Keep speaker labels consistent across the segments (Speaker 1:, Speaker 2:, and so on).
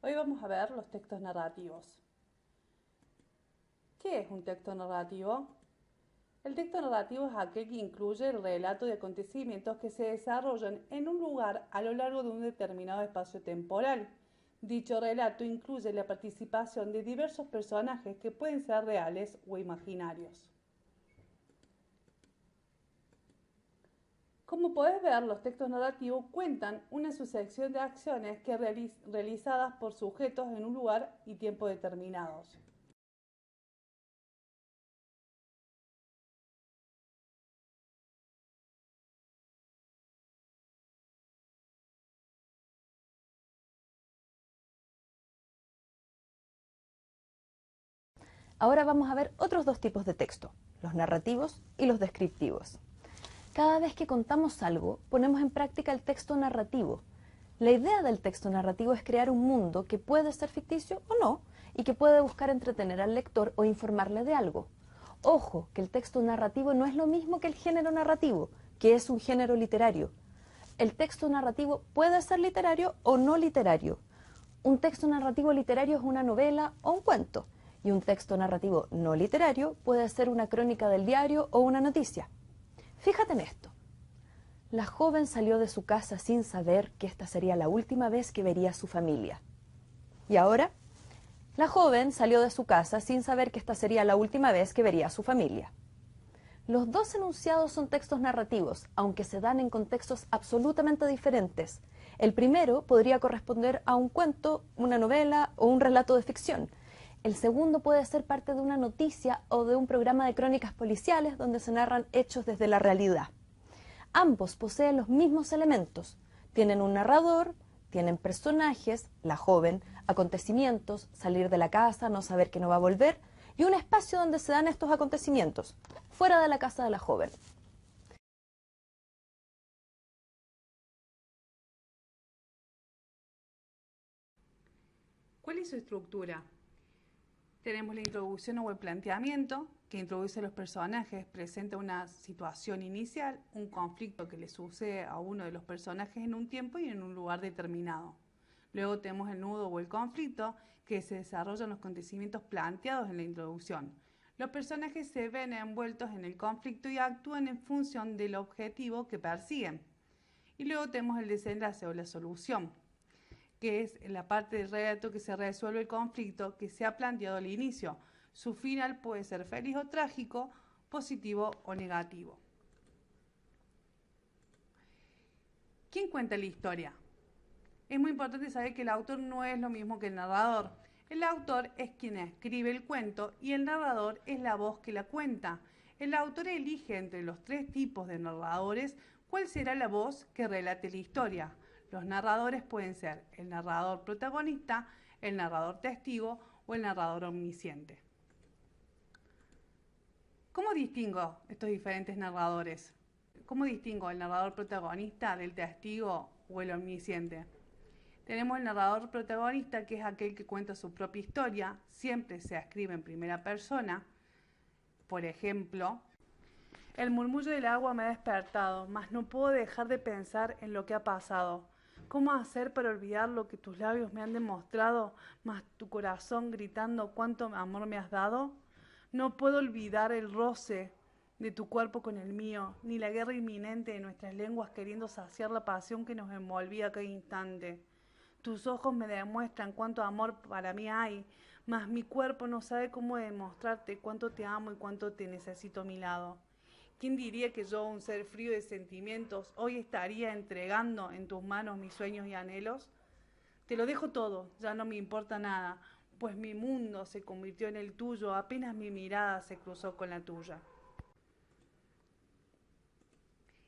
Speaker 1: Hoy vamos a ver los textos narrativos. ¿Qué es un texto narrativo? El texto narrativo es aquel que incluye el relato de acontecimientos que se desarrollan en un lugar a lo largo de un determinado espacio temporal. Dicho relato incluye la participación de diversos personajes que pueden ser reales o imaginarios. Como podés ver, los textos narrativos cuentan una sucesión de acciones realizadas por sujetos en un lugar y tiempo determinados.
Speaker 2: Ahora vamos a ver otros dos tipos de texto, los narrativos y los descriptivos. Cada vez que contamos algo, ponemos en práctica el texto narrativo. La idea del texto narrativo es crear un mundo que puede ser ficticio o no, y que puede buscar entretener al lector o informarle de algo. Ojo, que el texto narrativo no es lo mismo que el género narrativo, que es un género literario. El texto narrativo puede ser literario o no literario. Un texto narrativo literario es una novela o un cuento, y un texto narrativo no literario puede ser una crónica del diario o una noticia. Fíjate en esto. La joven salió de su casa sin saber que esta sería la última vez que vería a su familia. ¿Y ahora? La joven salió de su casa sin saber que esta sería la última vez que vería a su familia. Los dos enunciados son textos narrativos, aunque se dan en contextos absolutamente diferentes. El primero podría corresponder a un cuento, una novela o un relato de ficción. El segundo puede ser parte de una noticia o de un programa de crónicas policiales donde se narran hechos desde la realidad. Ambos poseen los mismos elementos. Tienen un narrador, tienen personajes, la joven, acontecimientos, salir de la casa, no saber que no va a volver, y un espacio donde se dan estos acontecimientos, fuera de la casa de la joven.
Speaker 1: ¿Cuál es su estructura? Tenemos la introducción o el planteamiento, que introduce a los personajes, presenta una situación inicial, un conflicto que le sucede a uno de los personajes en un tiempo y en un lugar determinado. Luego tenemos el nudo o el conflicto, que se desarrolla en los acontecimientos planteados en la introducción. Los personajes se ven envueltos en el conflicto y actúan en función del objetivo que persiguen. Y luego tenemos el desenlace o la solución, que es la parte del relato que se resuelve el conflicto que se ha planteado al inicio. Su final puede ser feliz o trágico, positivo o negativo. ¿Quién cuenta la historia? Es muy importante saber que el autor no es lo mismo que el narrador. El autor es quien escribe el cuento y el narrador es la voz que la cuenta. El autor elige entre los tres tipos de narradores cuál será la voz que relate la historia. Los narradores pueden ser el narrador protagonista, el narrador testigo o el narrador omnisciente. ¿Cómo distingo estos diferentes narradores? ¿Cómo distingo el narrador protagonista del testigo o el omnisciente? Tenemos el narrador protagonista, que es aquel que cuenta su propia historia, siempre se escribe en primera persona. Por ejemplo, el murmullo del agua me ha despertado, mas no puedo dejar de pensar en lo que ha pasado. ¿Cómo hacer para olvidar lo que tus labios me han demostrado, mas tu corazón gritando cuánto amor me has dado? No puedo olvidar el roce de tu cuerpo con el mío, ni la guerra inminente de nuestras lenguas queriendo saciar la pasión que nos envolvía a cada instante. Tus ojos me demuestran cuánto amor para mí hay, mas mi cuerpo no sabe cómo demostrarte cuánto te amo y cuánto te necesito a mi lado. ¿Quién diría que yo, un ser frío de sentimientos, hoy estaría entregando en tus manos mis sueños y anhelos? Te lo dejo todo, ya no me importa nada, pues mi mundo se convirtió en el tuyo apenas mi mirada se cruzó con la tuya.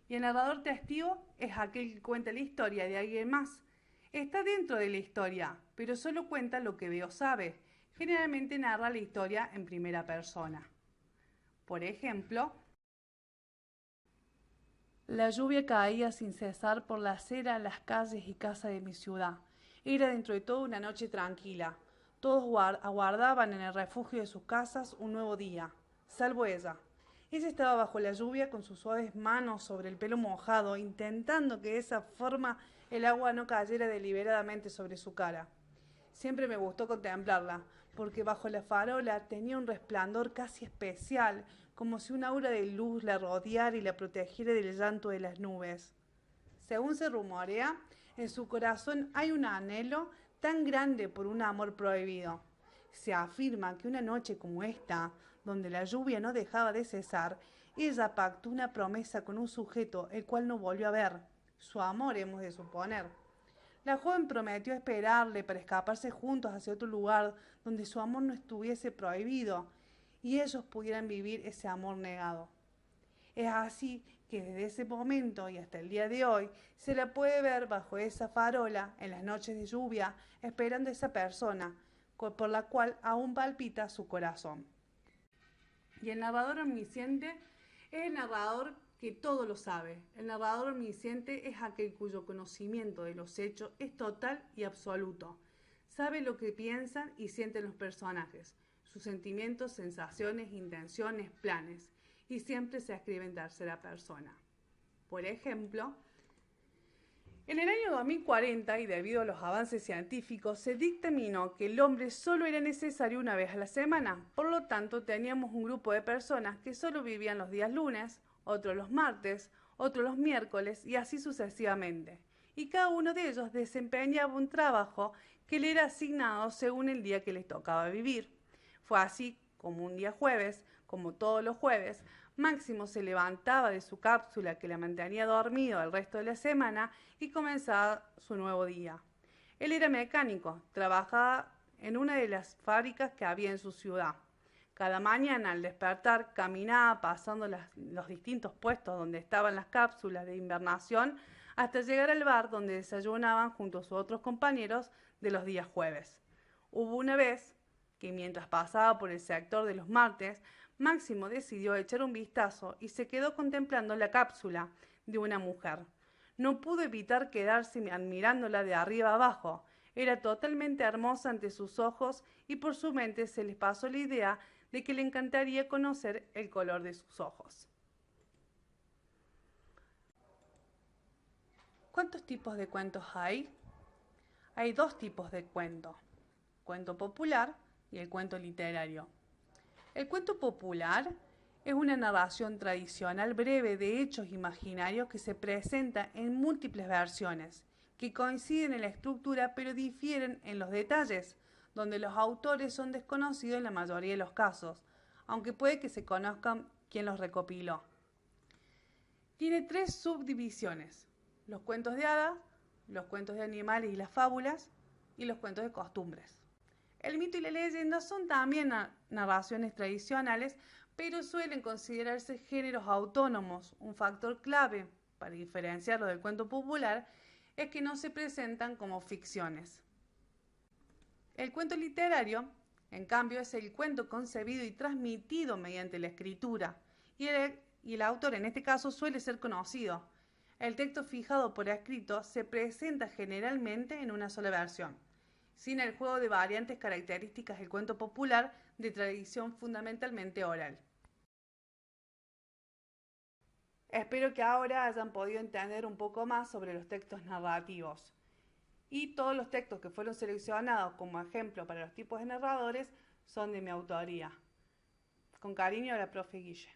Speaker 1: Y el narrador testigo es aquel que cuenta la historia de alguien más. Está dentro de la historia, pero solo cuenta lo que ve o sabe. Generalmente narra la historia en primera persona. Por ejemplo, la lluvia caía sin cesar por la acera, las calles y casas de mi ciudad. Era dentro de todo una noche tranquila. Todos aguardaban en el refugio de sus casas un nuevo día, salvo ella. Ella estaba bajo la lluvia con sus suaves manos sobre el pelo mojado, intentando que de esa forma el agua no cayera deliberadamente sobre su cara. Siempre me gustó contemplarla, porque bajo la farola tenía un resplandor casi especial, como si un aura de luz la rodeara y la protegiera del llanto de las nubes. Según se rumorea, en su corazón hay un anhelo tan grande por un amor prohibido. Se afirma que una noche como esta, donde la lluvia no dejaba de cesar, ella pactó una promesa con un sujeto el cual no volvió a ver. Su amor, hemos de suponer. La joven prometió esperarle para escaparse juntos hacia otro lugar donde su amor no estuviese prohibido y ellos pudieran vivir ese amor negado. Es así que desde ese momento y hasta el día de hoy se la puede ver bajo esa farola en las noches de lluvia esperando a esa persona por la cual aún palpita su corazón. Y el narrador omnisciente es el narrador que todo lo sabe. El narrador omnisciente es aquel cuyo conocimiento de los hechos es total y absoluto. Sabe lo que piensan y sienten los personajes, sus sentimientos, sensaciones, intenciones, planes, y siempre se escribe en tercera persona. Por ejemplo, en el año 2040, y debido a los avances científicos, se dictaminó que el hombre solo era necesario una vez a la semana. Por lo tanto, teníamos un grupo de personas que solo vivían los días lunes, otros los martes, otros los miércoles y así sucesivamente. Y cada uno de ellos desempeñaba un trabajo que le era asignado según el día que les tocaba vivir. Fue así como un día jueves, como todos los jueves, Máximo se levantaba de su cápsula que la mantenía dormido el resto de la semana y comenzaba su nuevo día. Él era mecánico, trabajaba en una de las fábricas que había en su ciudad. Cada mañana al despertar caminaba pasando los distintos puestos donde estaban las cápsulas de invernación hasta llegar al bar donde desayunaban junto a sus otros compañeros de los días jueves. Hubo una vez que mientras pasaba por el sector de los martes, Máximo decidió echar un vistazo y se quedó contemplando la cápsula de una mujer. No pudo evitar quedarse admirándola de arriba abajo. Era totalmente hermosa ante sus ojos y por su mente se les pasó la idea de que le encantaría conocer el color de sus ojos. ¿Cuántos tipos de cuentos hay? Hay dos tipos de cuento: cuento popular y el cuento literario. El cuento popular es una narración tradicional breve de hechos imaginarios que se presenta en múltiples versiones, que coinciden en la estructura pero difieren en los detalles, donde los autores son desconocidos en la mayoría de los casos, aunque puede que se conozcan quién los recopiló. Tiene tres subdivisiones: los cuentos de hadas, los cuentos de animales y las fábulas, y los cuentos de costumbres. El mito y la leyenda son también narraciones tradicionales, pero suelen considerarse géneros autónomos. Un factor clave para diferenciarlo del cuento popular es que no se presentan como ficciones. El cuento literario, en cambio, es el cuento concebido y transmitido mediante la escritura, y el autor en este caso suele ser conocido. El texto fijado por escrito se presenta generalmente en una sola versión, sin el juego de variantes características del cuento popular de tradición fundamentalmente oral. Espero que ahora hayan podido entender un poco más sobre los textos narrativos. Y todos los textos que fueron seleccionados como ejemplo para los tipos de narradores son de mi autoría. Con cariño, la profe Guille.